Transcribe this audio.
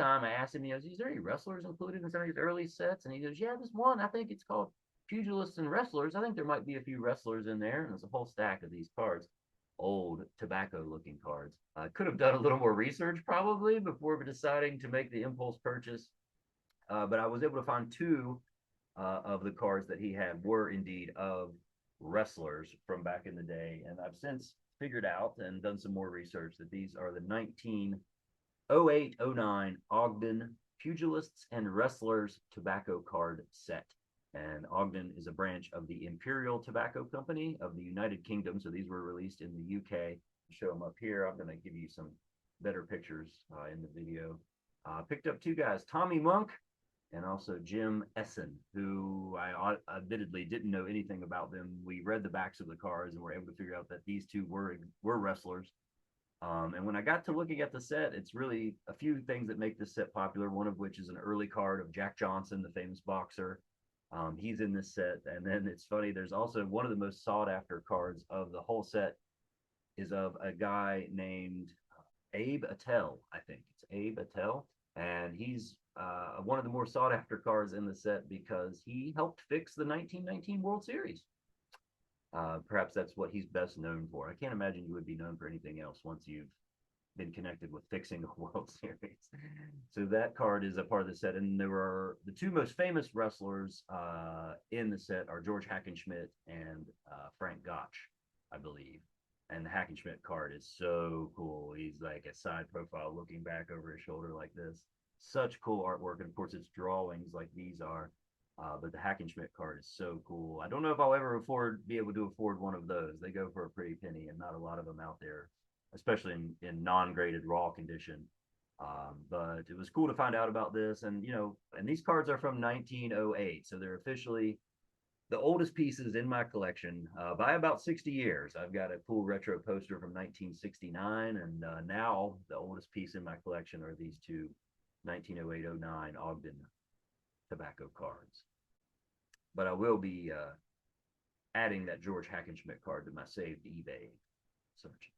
time I asked him, is there any wrestlers included in some of these early sets? And he goes, yeah, there's one. I think it's called Pugilists and Wrestlers. I think there might be a few wrestlers in there. And there's a whole stack of these cards, old tobacco looking cards. I could have done a little more research probably before deciding to make the impulse purchase. But I was able to find two of the cards that he had were indeed of wrestlers from back in the day. And I've since figured out and done some more research that these are the 1908-09 Ogden Pugilists and Wrestlers tobacco card set. And Ogden is a branch of the Imperial Tobacco Company of the United Kingdom. So these were released in the UK. Show them up here. I'm going to give you some better pictures in the video. Picked up two guys, Tommy Monk and also Jim Essen, who I admittedly didn't know anything about them. We read the backs of the cards and were able to figure out that these two were wrestlers. And when I got to looking at the set, it's really a few things that make this set popular, one of which is an early card of Jack Johnson, the famous boxer. He's in this set. And then it's funny, there's also one of the most sought after cards of the whole set is of a guy named Abe Attell, I think. It's Abe Attell. And he's one of the more sought after cards in the set because he helped fix the 1919 World Series. Perhaps that's what he's best known for. I can't imagine you would be known for anything else once you've been connected with fixing a World Series. So that card is a part of the set. And there are the two most famous wrestlers in the set are George Hackenschmidt and Frank Gotch, I believe. And the Hackenschmidt card is so cool. He's like a side profile looking back over his shoulder like this. Such cool artwork. And of course, it's drawings like these are. But the Hackenschmidt card is so cool. I don't know if I'll ever be able to afford one of those. They go for a pretty penny, and not a lot of them out there, especially in non-graded raw condition. But it was cool to find out about this, and and these cards are from 1908, so they're officially the oldest pieces in my collection by about 60 years. I've got a cool retro poster from 1969, and now the oldest piece in my collection are these two 1908-09 Ogden tobacco cards. But I will be adding that George Hackenschmidt card to my saved eBay search.